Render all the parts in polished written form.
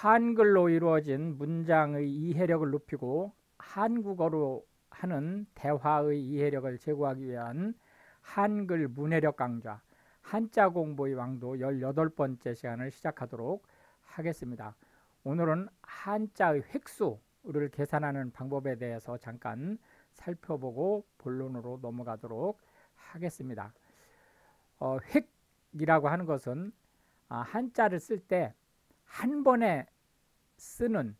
한글로 이루어진 문장의 이해력을 높이고 한국어로 하는 대화의 이해력을 제고하기 위한 한글 문해력 강좌 한자 공부의 왕도 18번째 시간을 시작하도록 하겠습니다. 오늘은 한자의 획수를 계산하는 방법에 대해서 잠깐 살펴보고 본론으로 넘어가도록 하겠습니다. 획이라고 하는 것은 한자를 쓸 때 한 번에 쓰는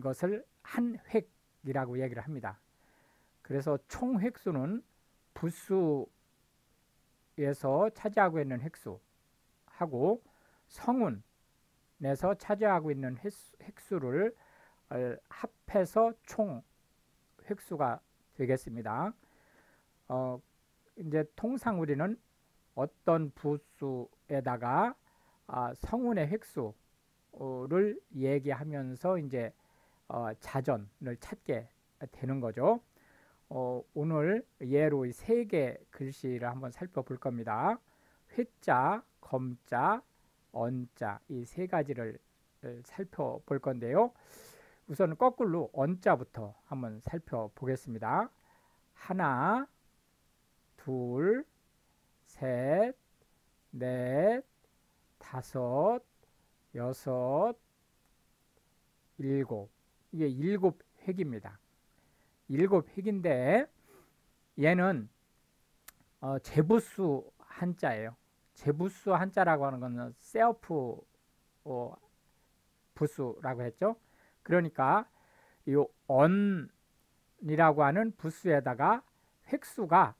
것을 한 획이라고 얘기를 합니다. 그래서 총 획수는 부수에서 차지하고 있는 획수하고 성운에서 차지하고 있는 획수를 합해서 총 획수가 되겠습니다. 이제 통상 우리는 어떤 부수에다가 성운의 획수를 얘기하면서 이제 자전을 찾게 되는 거죠. 오늘 예로 세 개 글씨를 한번 살펴볼 겁니다. 회자, 검자, 언자 이 세 가지를 살펴볼 건데요. 우선 거꾸로 언자부터 한번 살펴보겠습니다. 하나, 둘, 셋, 넷, 다섯, 여섯, 일곱. 이게 일곱 획입니다. 일곱 획인데 얘는 제부수 한자예요. 제부수 한자라고 하는 것은 셀프 부수라고 했죠. 그러니까 이 언이라고 하는 부수에다가 획수가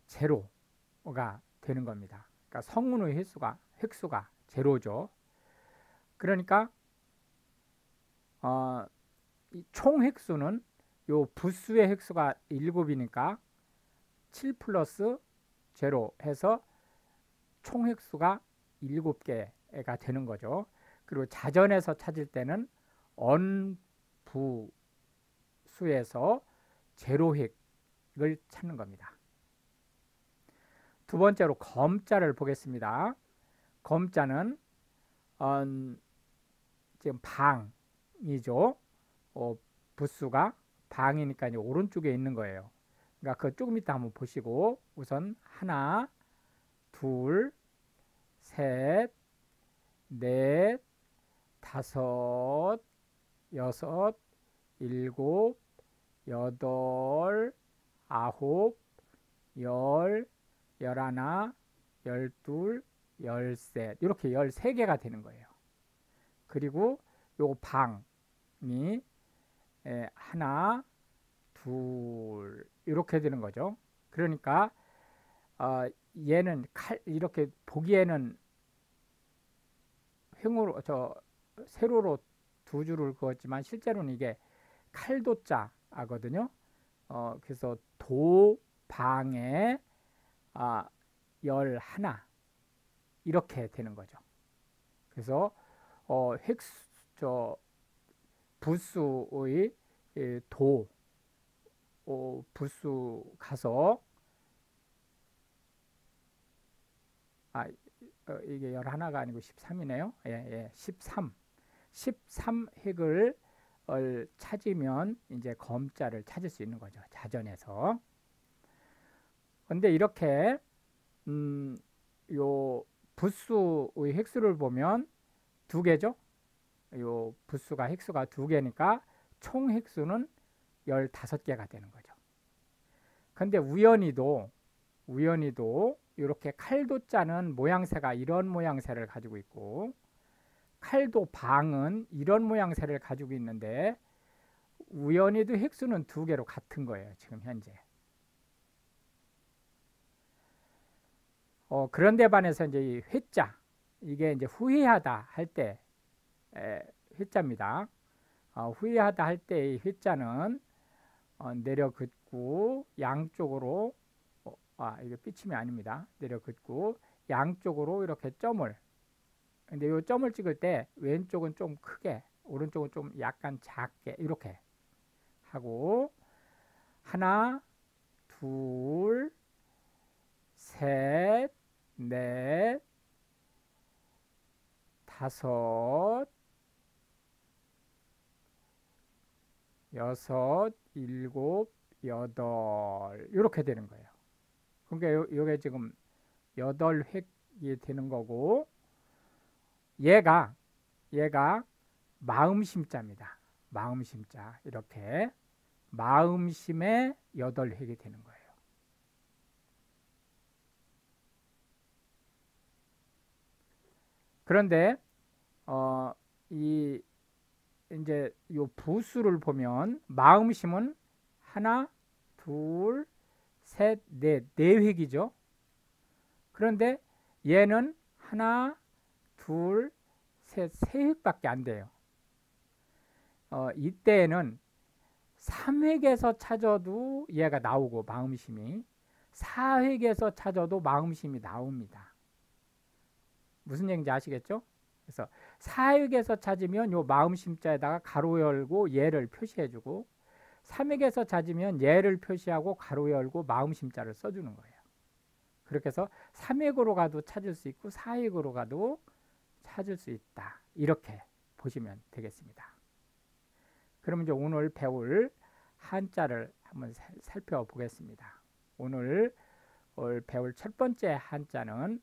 제로가 되는 겁니다. 그러니까 성운의 획수가 제로죠. 그러니까 이 총 획수는 요 부수의 획수가 7이니까 7 플러스 제로 해서 총 획수가 7개가 되는 거죠. 그리고 자전에서 찾을 때는 언부수에서 제로 획을 찾는 겁니다. 두 번째로 검자를 보겠습니다. 검자는 지금 방이죠. 부수가 방이니까 이제 오른쪽에 있는 거예요. 그러니까 그거 조금 이따 한번 보시고 우선 하나, 둘, 셋, 넷, 다섯, 여섯, 일곱, 여덟, 아홉, 열, 열하나, 열둘, 열셋 이렇게 13개가 되는 거예요. 그리고 요 방이 하나, 둘 이렇게 되는 거죠. 그러니까 얘는 이렇게 보기에는 횡으로 세로로 두 줄을 그었지만 실제로는 이게 칼도자거든요. 그래서 도방에 11 이렇게 되는 거죠. 그래서 부수의 부수 가서 이게 11가 아니고 13이네요. 13 획을 찾으면 이제 검자를 찾을 수 있는 거죠. 자전에서. 근데 이렇게 요 부수의 획수를 보면 두 개죠. 요 부수가 획수가 두 개니까 총 획수는 15개가 되는 거죠. 근데 우연히도 이렇게 칼도자는 모양새가 이런 모양새를 가지고 있고 칼도방은 이런 모양새를 가지고 있는데 우연히도 획수는 두 개로 같은 거예요. 지금 현재. 그런데 반해서 이제 이 회자 이게 이제 후회하다 할 때 회자입니다. 후회하다 할 때 이 회자는 내려 긋고 양쪽으로 이게 삐침이 아닙니다. 내려 긋고 양쪽으로 이렇게 점을 근데 이 점을 찍을 때 왼쪽은 좀 크게 오른쪽은 좀 약간 작게 이렇게 하고 하나 둘 셋 넷 다섯 여섯, 일곱, 여덟 이렇게 되는 거예요. 그러니까 요게 지금 8획이 되는 거고 얘가 마음심자입니다. 마음심자 이렇게 마음심의 8획이 되는 거예요. 그런데 이제 요 부수를 보면 마음심은 하나, 둘, 셋, 넷, 4획이죠. 그런데 얘는 하나, 둘, 셋, 3획밖에 안 돼요. 이때에는 3획에서 찾아도 얘가 나오고 마음심이 4획에서 찾아도 마음심이 나옵니다. 무슨 얘기인지 아시겠죠? 그래서 4획에서 찾으면 요 마음심자에다가 가로 열고 얘를 표시해주고 3획에서 찾으면 얘를 표시하고 가로 열고 마음심자를 써주는 거예요. 그렇게 해서 3획으로 가도 찾을 수 있고 4획으로 가도 찾을 수 있다. 이렇게 보시면 되겠습니다. 그럼 이제 오늘 배울 한자를 한번 살펴보겠습니다. 오늘 배울 첫 번째 한자는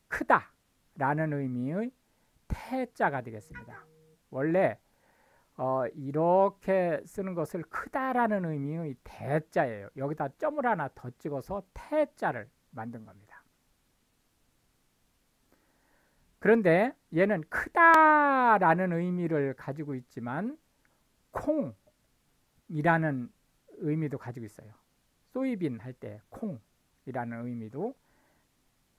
크다 라는 의미의 태자가 되겠습니다. 원래 이렇게 쓰는 것을 크다라는 의미의 대자예요. 여기다 점을 하나 더 찍어서 태자를 만든 겁니다. 그런데 얘는 크다라는 의미를 가지고 있지만 콩이라는 의미도 가지고 있어요. 소이빈 할 때 콩이라는 의미도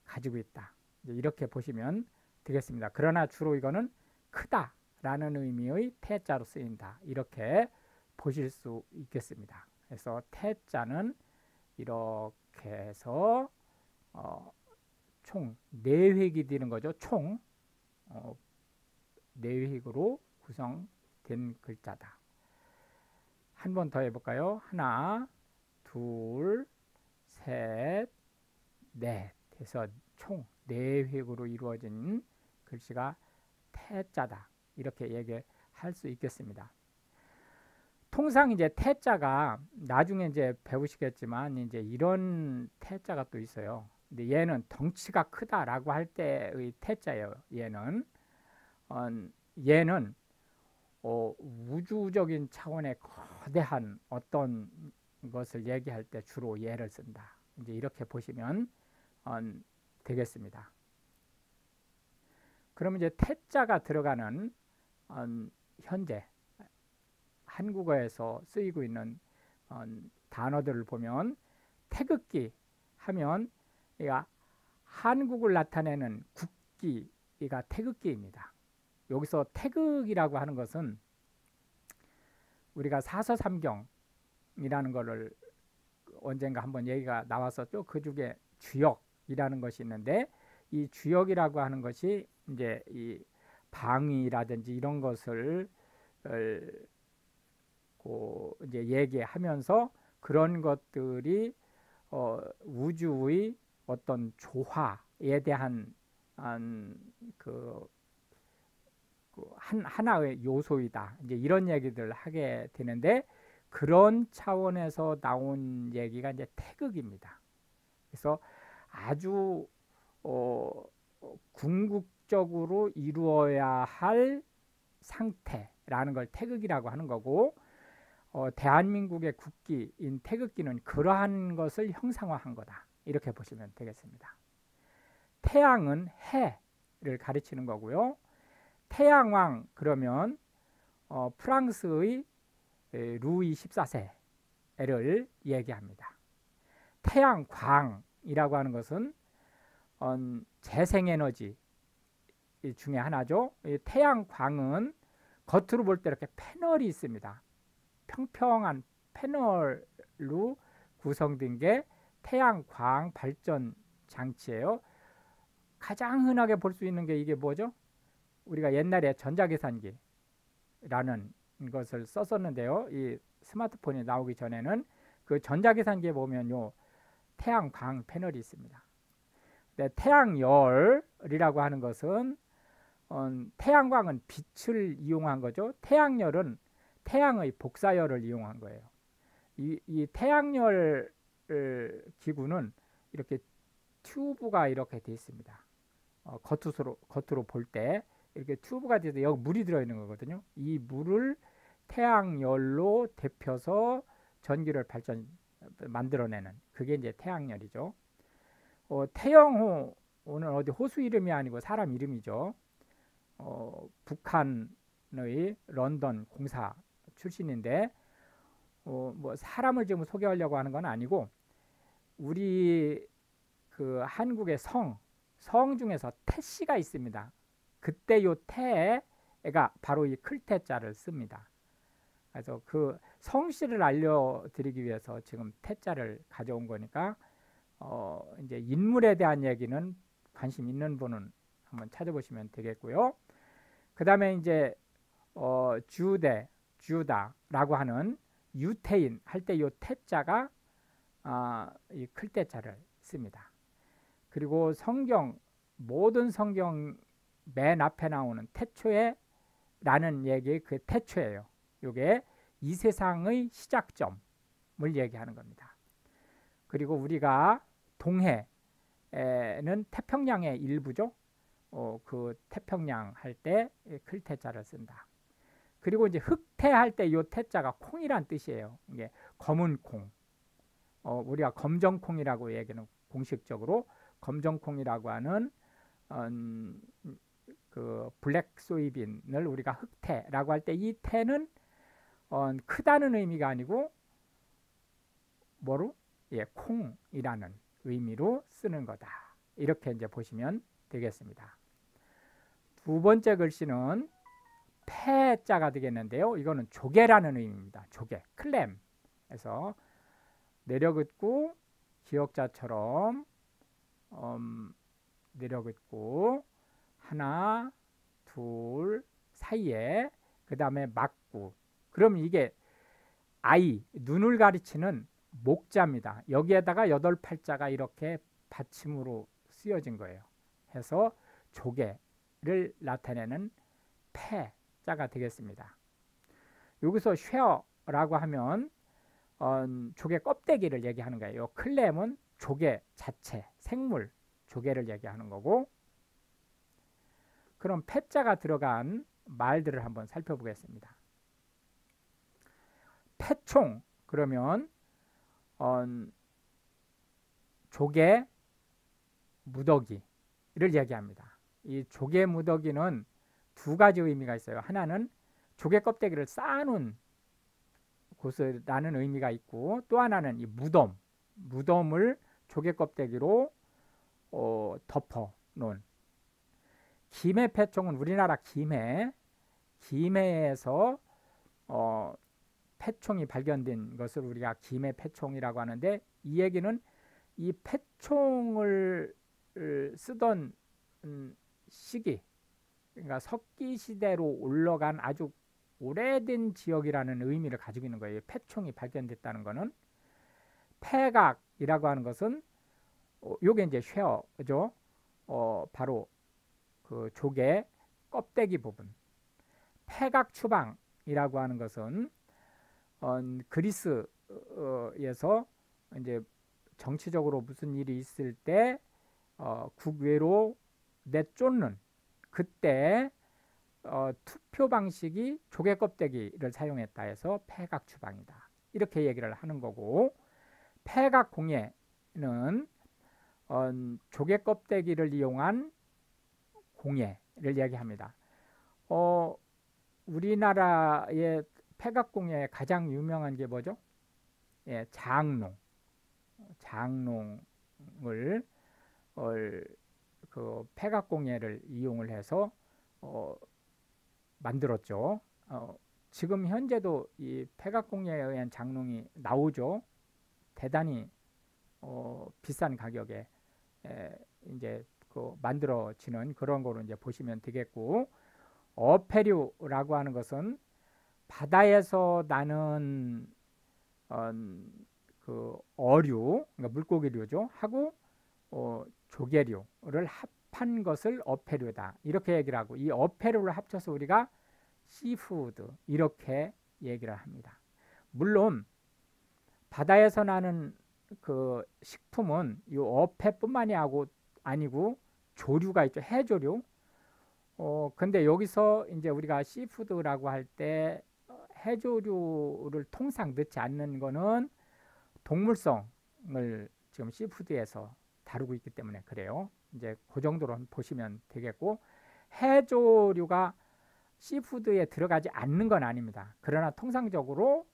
가지고 있다. 이렇게 보시면 되겠습니다. 그러나 주로 이거는 크다라는 의미의 태자로 쓰인다. 이렇게 보실 수 있겠습니다. 그래서 태자는 이렇게 해서 총 4획이 되는 거죠. 총 4획으로 구성된 글자다. 한 번 더 해볼까요? 하나, 둘, 셋, 넷 해서 총 4획으로 이루어진 글씨가 태자다. 이렇게 얘기할 수 있겠습니다. 통상 이제 태자가 나중에 이제 배우시겠지만 이제 이런 태자가 또 있어요. 근데 얘는 덩치가 크다라고 할 때의 태자예요. 얘는 우주적인 차원의 거대한 어떤 것을 얘기할 때 주로 얘를 쓴다. 이제 이렇게 보시면 되겠습니다. 그럼 이제 태자가 들어가는 현재 한국어에서 쓰이고 있는 단어들을 보면 태극기 하면 한국을 나타내는 국기가 태극기입니다. 여기서 태극이라고 하는 것은 우리가 사서삼경이라는 것을 언젠가 한번 얘기가 나왔었죠. 그 중에 주역이라는 것이 있는데 이 주역이라고 하는 것이 이제 이 방위라든지 이런 것을 이제 얘기하면서 그런 것들이 우주의 어떤 조화에 대한 하나의 요소이다. 이제 이런 얘기들 하게 되는데 그런 차원에서 나온 얘기가 이제 태극입니다. 그래서 아주 궁극적으로 이루어야 할 상태라는 걸 태극이라고 하는 거고 대한민국의 국기인 태극기는 그러한 것을 형상화한 거다. 이렇게 보시면 되겠습니다. 태양은 해를 가르치는 거고요. 태양왕 그러면 프랑스의 루이 14세를 얘기합니다. 태양광이라고 하는 것은 재생에너지 중에 하나죠. 태양광은 겉으로 볼 때 이렇게 패널이 있습니다. 평평한 패널로 구성된 게 태양광 발전 장치예요. 가장 흔하게 볼 수 있는 게 이게 뭐죠? 우리가 옛날에 전자계산기라는 것을 썼었는데요. 이 스마트폰이 나오기 전에는 그 전자계산기에 보면 요 태양광 패널이 있습니다. 네, 태양열이라고 하는 것은 태양광은 빛을 이용한 거죠. 태양열은 태양의 복사열을 이용한 거예요. 이 태양열 기구는 이렇게 튜브가 이렇게 돼 있습니다. 겉으로 볼 때 이렇게 튜브가 돼서 여기 물이 들어있는 거거든요. 이 물을 태양열로 데펴서 전기를 만들어내는 그게 이제 태양열이죠. 태영호는 어디 호수 이름이 아니고 사람 이름이죠. 북한의 런던 공사 출신인데 뭐 사람을 지금 소개하려고 하는 건 아니고 우리 그 한국의 성 중에서 태씨가 있습니다. 그때 요 태가 바로 이 클태자를 씁니다. 그래서 그 성씨를 알려드리기 위해서 지금 태자를 가져온 거니까 이제 인물에 대한 얘기는 관심 있는 분은 한번 찾아보시면 되겠고요. 그 다음에 이제 주다라고 하는 유태인 할 때 요 태자가 이 클태자를 씁니다. 그리고 모든 성경 맨 앞에 나오는 태초에 라는 얘기 그 태초예요. 이게 이 세상의 시작점을 얘기하는 겁니다. 그리고 우리가 동해는 태평양의 일부죠. 그 태평양 할 때 클태자를 쓴다. 그리고 이제 흑태할 때 요 태자가 콩이란 뜻이에요. 이게 검은 콩. 우리가 검정콩이라고 얘기하는 공식적으로 검정콩이라고 하는 그 블랙 소이빈을 우리가 흑태라고 할 때 이 태는 크다는 의미가 아니고 뭐로? 예, 콩이라는 의미로 쓰는 거다. 이렇게 이제 보시면 되겠습니다. 두 번째 글씨는 패자가 되겠는데요. 이거는 조개라는 의미입니다. 조개, 클램에서 내려긋고 기역자처럼 내려긋고 하나, 둘 사이에 그 다음에 막구. 그럼 이게 눈을 가리치는 목자입니다. 여기에다가 8팔자가 이렇게 받침으로 쓰여진 거예요. 해서 조개를 나타내는 패자가 되겠습니다. 여기서 쉐어라고 하면 조개 껍데기를 얘기하는 거예요. 클램은 조개 자체, 생물, 조개를 얘기하는 거고. 그럼 패자가 들어간 말들을 한번 살펴보겠습니다. 패총 그러면 조개 무더기를 얘기합니다. 이 조개 무더기는 두 가지 의미가 있어요. 하나는 조개 껍데기를 쌓아놓은 곳이라는 의미가 있고, 또 하나는 이 무덤을 조개 껍데기로 덮어 놓은. 김해 패총은 우리나라 김해에서 패총이 발견된 것을 우리가 김해 패총이라고 하는데, 이 얘기는 이 패총을 쓰던 시기, 그러니까 석기 시대로 올라간 아주 오래된 지역이라는 의미를 가지고 있는 거예요. 패총이 발견됐다는 것은. 패각이라고 하는 것은 요게 이제 쉐어죠. 바로 그 조개 껍데기 부분. 패각 추방이라고 하는 것은 그리스에서 이제 정치적으로 무슨 일이 있을 때 국외로 내쫓는 그때 투표 방식이 조개 껍데기를 사용했다 해서 패각 추방이다. 이렇게 얘기를 하는 거고, 패각 공예는 조개 껍데기를 이용한 공예를 얘기합니다. 우리나라의 패각 공예에 가장 유명한 게 뭐죠? 예, 장농을 그 패각 공예를 이용을 해서 만들었죠. 지금 현재도 이 패각 공예에 의한 장롱이 나오죠. 대단히 비싼 가격에 이제 그 만들어지는 그런 거로 이제 보시면 되겠고, 어패류라고 하는 것은 바다에서 나는 그 어류, 그러니까 물고기류죠, 하고 조개류를 합한 것을 어패류다. 이렇게 얘기를 하고, 이 어패류를 합쳐서 우리가 시푸드 이렇게 얘기를 합니다. 물론 바다에서 나는 그 식품은 이 어패뿐만이 아니고 조류가 있죠. 해조류. 근데 여기서 이제 우리가 시푸드라고 할 때 해조류를 통상 넣지 않는 거는 동물성을 지금 시푸드에서 다루고 있기 때문에 그래요. 이제 그 정도로 보시면 되겠고, 해조류가 시푸드에 들어가지 않는 건 아닙니다. 그러나 통상적으로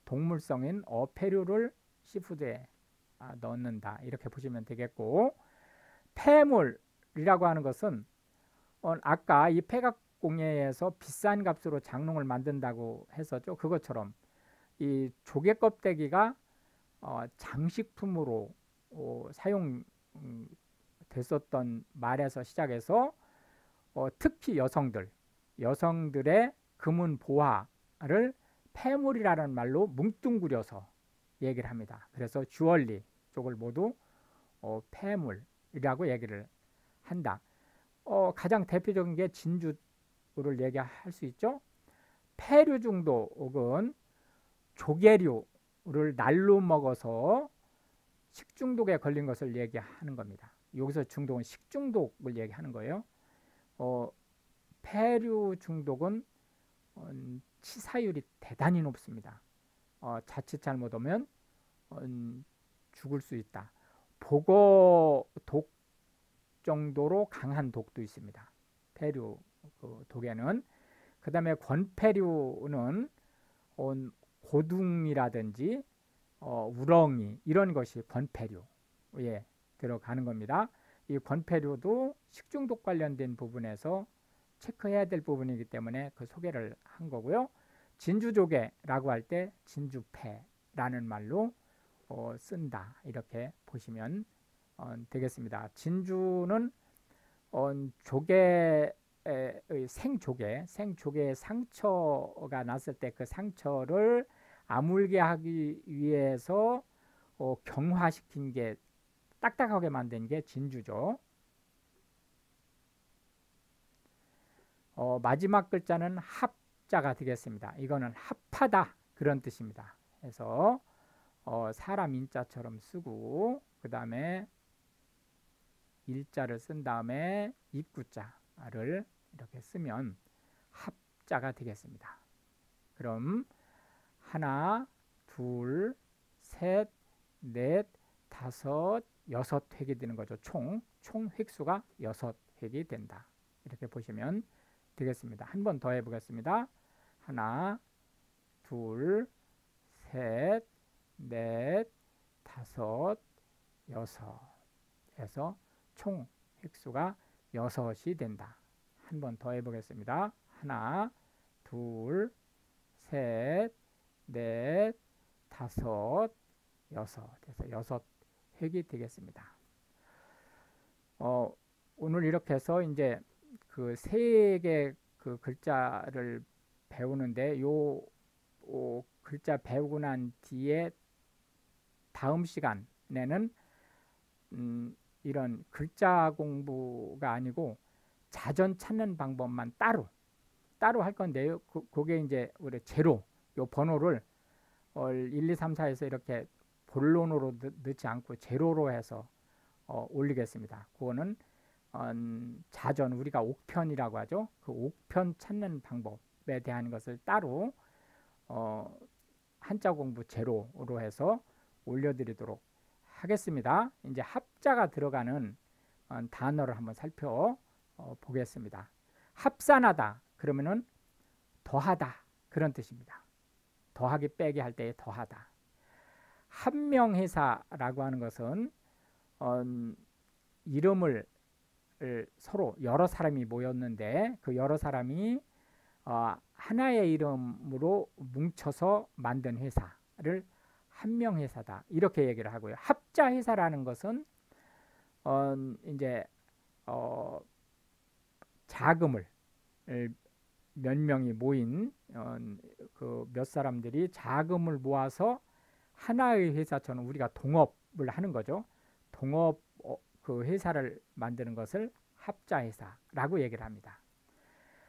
동물성인 어패류를 시푸드에 넣는다, 이렇게 보시면 되겠고, 폐물이라고 하는 것은 아까 이 폐각공예에서 비싼 값으로 장롱을 만든다고 했었죠. 그것처럼 이 조개 껍데기가 장식품으로 사용됐었던 말에서 시작해서 특히 여성들의 금은 보화를 폐물이라는 말로 뭉뚱그려서 얘기를 합니다. 그래서 주얼리 쪽을 모두 폐물이라고 얘기를 한다. 가장 대표적인 게 진주를 얘기할 수 있죠. 폐류 중독은 조개류를 날로 먹어서 식중독에 걸린 것을 얘기하는 겁니다. 여기서 중독은 식중독을 얘기하는 거예요. 폐류 중독은 치사율이 대단히 높습니다. 자칫 잘못 오면 죽을 수 있다. 복어독 정도로 강한 독도 있습니다. 폐류 독에는. 그 다음에 권폐류는 고둥이라든지 우렁이, 이런 것이 권폐류에 들어가는 겁니다. 이 권폐류도 식중독 관련된 부분에서 체크해야 될 부분이기 때문에 그 소개를 한 거고요. 진주조개라고 할 때 진주패라는 말로 쓴다, 이렇게 보시면 되겠습니다. 진주는 조개의 생조개의 상처가 났을 때 그 상처를 아물게 하기 위해서 경화시킨 게, 딱딱하게 만든 게 진주죠. 마지막 글자는 합자가 되겠습니다. 이거는 합하다, 그런 뜻입니다. 그래서 사람 인자처럼 쓰고, 그 다음에 일자를 쓴 다음에 입구자를 이렇게 쓰면 합자가 되겠습니다. 그럼 하나, 둘, 셋, 넷, 다섯, 여섯 획이 되는 거죠. 총 획수가 6획이 된다, 이렇게 보시면 되겠습니다. 한 번 더 해보겠습니다. 하나, 둘, 셋, 넷, 다섯, 여섯 해서 총 획수가 6이 된다. 한 번 더 해보겠습니다. 하나, 둘, 셋, 넷, 다섯, 여섯 해서 6획이 되겠습니다. 오늘 이렇게 해서 이제 그 3개 그 글자를 배우는데, 요 글자 배우고 난 뒤에 다음 시간에는 이런 글자 공부가 아니고 자전 찾는 방법만 따로 할 건데요. 그게 이제 우리 제로, 요 번호를 1, 2, 3, 4에서 이렇게 본론으로 넣지 않고 제로로 해서 올리겠습니다. 그거는 자전, 우리가 옥편이라고 하죠. 그 옥편 찾는 방법에 대한 것을 따로 한자 공부 제로로 해서 올려드리도록 하겠습니다. 이제 합자가 들어가는 단어를 한번 살펴보겠습니다. 합산하다 그러면은 더하다, 그런 뜻입니다. 더하기 빼기 할 때의 더하다. 한명회사라고 하는 것은 이름을 서로 여러 사람이 모였는데 그 여러 사람이 하나의 이름으로 뭉쳐서 만든 회사를 한명회사다, 이렇게 얘기를 하고요. 합자회사라는 것은 이제 자금을 몇 명이 모인 그 몇 사람들이 자금을 모아서 하나의 회사처럼 우리가 동업을 하는 거죠. 동업 그 회사를 만드는 것을 합자회사라고 얘기를 합니다.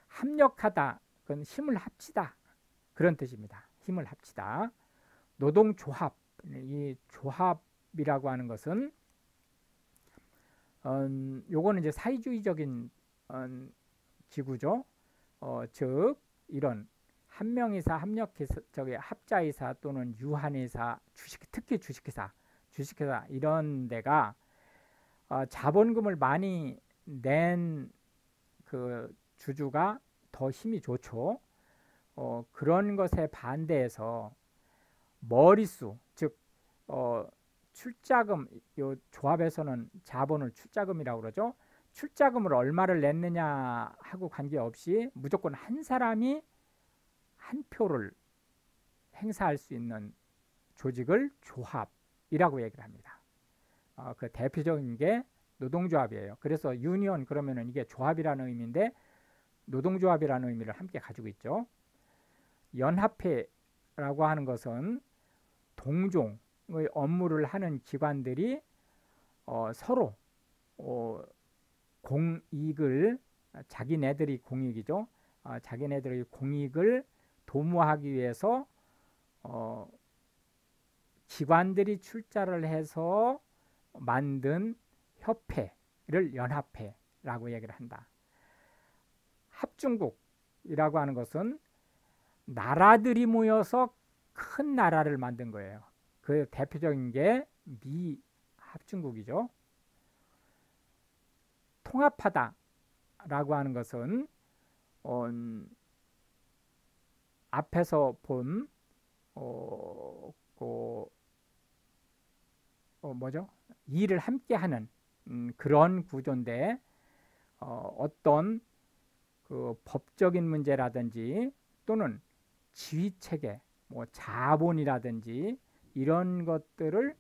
합력하다, 그건 힘을 합치다, 그런 뜻입니다. 힘을 합치다. 노동조합, 이 조합이라고 하는 것은 요거는 이제 사회주의적인 기구죠. 즉 이런 한 명이사, 합력회사, 합자회사 또는 유한회사, 특히 주식회사 이런 데가 자본금을 많이 낸 그 주주가 더 힘이 좋죠. 그런 것에 반대해서 머릿수, 즉 출자금, 요 조합에서는 자본을 출자금이라고 그러죠. 출자금을 얼마를 냈느냐 하고 관계없이 무조건 한 사람이 한 표를 행사할 수 있는 조직을 조합이라고 얘기를 합니다. 그 대표적인 게 노동조합이에요. 그래서 유니온 그러면은 이게 조합이라는 의미인데 노동조합이라는 의미를 함께 가지고 있죠. 연합회라고 하는 것은 동종의 업무를 하는 기관들이 서로 공익을, 자기네들이 공익이죠. 자기네들의 공익을 도모하기 위해서 기관들이 출자를 해서 만든 협회를 연합회라고 얘기를 한다. 합중국이라고 하는 것은 나라들이 모여서 큰 나라를 만든 거예요. 그 대표적인 게 미 합중국이죠. 통합하다라고 하는 것은 앞에서 본 뭐죠? 일을 함께 하는 그런 구조인데 어떤 그 법적인 문제라든지 또는 지휘체계, 뭐 자본이라든지 이런 것들을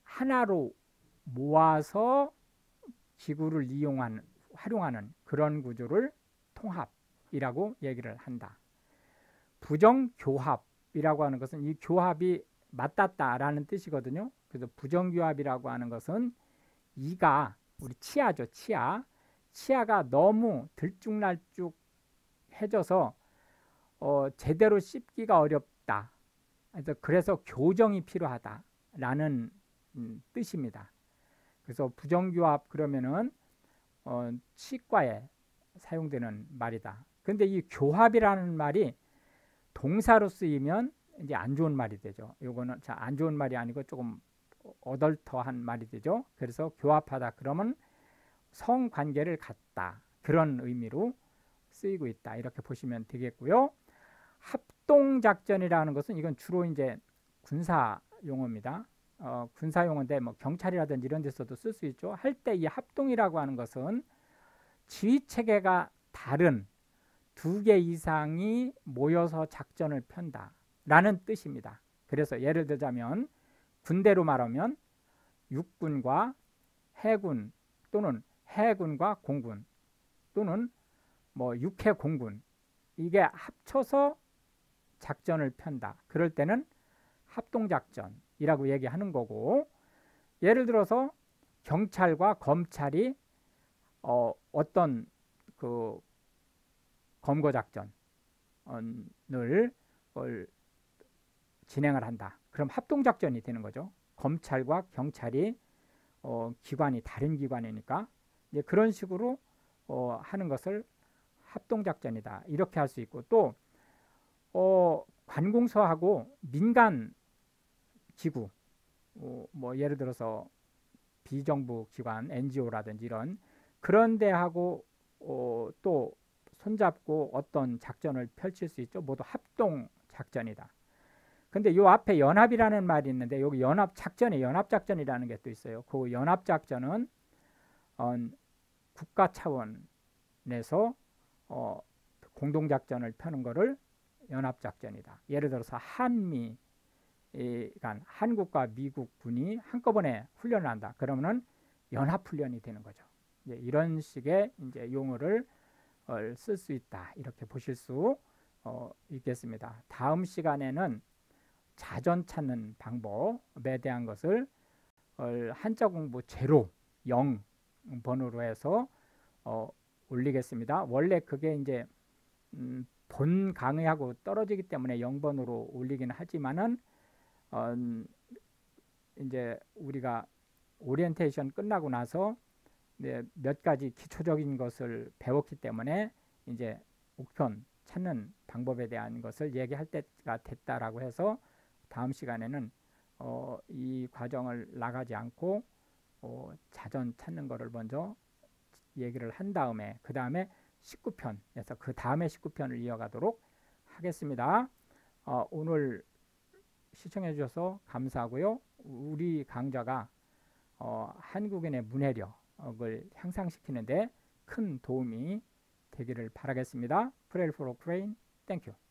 하나로 모아서 기구를 활용하는 그런 구조를 통합이라고 얘기를 한다. 부정교합이라고 하는 것은 이 교합이 맞닿다라는 뜻이거든요. 그래서 부정교합이라고 하는 것은 이가 우리 치아죠. 치아가 너무 들쭉날쭉해져서 제대로 씹기가 어렵다. 그래서 교정이 필요하다라는 뜻입니다. 그래서 부정교합 그러면은 치과에 사용되는 말이다. 근데 이 교합이라는 말이 동사로 쓰이면 이제 안 좋은 말이 되죠. 요거는 안 좋은 말이 아니고 조금 어덜터한 말이 되죠. 그래서 교합하다 그러면 성관계를 갖다, 그런 의미로 쓰이고 있다. 이렇게 보시면 되겠고요. 합동작전이라는 것은 이건 주로 이제 군사 용어입니다. 군사 용어인데 뭐 경찰이라든지 이런 데서도 쓸 수 있죠. 할 때 이 합동이라고 하는 것은 지휘 체계가 다른 두 개 이상이 모여서 작전을 편다라는 뜻입니다. 그래서 예를 들자면 군대로 말하면 육군과 해군 또는 해군과 공군 또는 뭐 육해 공군, 이게 합쳐서 작전을 편다. 그럴 때는 합동작전이라고 얘기하는 거고, 예를 들어서 경찰과 검찰이 어떤 그 검거작전을 진행을 한다. 그럼 합동작전이 되는 거죠. 검찰과 경찰이 기관이 다른 기관이니까 이제 그런 식으로 하는 것을 합동작전이다. 이렇게 할 수 있고, 또 관공서하고 민간 기구, 뭐 예를 들어서 비정부 기관, NGO라든지 이런 그런 데하고 또 손잡고 어떤 작전을 펼칠 수 있죠. 모두 합동작전이다. 근데 요 앞에 연합이라는 말이 있는데 여기 연합작전이라는 게 또 있어요. 그 연합작전은 국가 차원에서 공동작전을 펴는 거를 연합작전이다. 예를 들어서 한미 간 한국과 미국 군이 한꺼번에 훈련을 한다. 그러면은 연합훈련이 되는 거죠. 이런 식의 이제 용어를 쓸 수 있다. 이렇게 보실 수 있겠습니다. 다음 시간에는 자전 찾는 방법에 대한 것을 한자 공부 제로 0 번호로 해서 올리겠습니다. 원래 그게 이제 본 강의하고 떨어지기 때문에 0번으로 올리긴 하지만은 이제 우리가 오리엔테이션 끝나고 나서 몇 가지 기초적인 것을 배웠기 때문에 이제 목편 찾는 방법에 대한 것을 얘기할 때가 됐다라고 해서 다음 시간에는 이 과정을 나가지 않고 자전 찾는 거를 먼저 얘기를 한 다음에 그 다음에 19편에서 그 다음에 19편을 이어가도록 하겠습니다. 오늘 시청해 주셔서 감사하고요. 우리 강좌가 한국인의 문해력을 향상시키는데 큰 도움이 되기를 바라겠습니다. Pray for Ukraine. Thank you.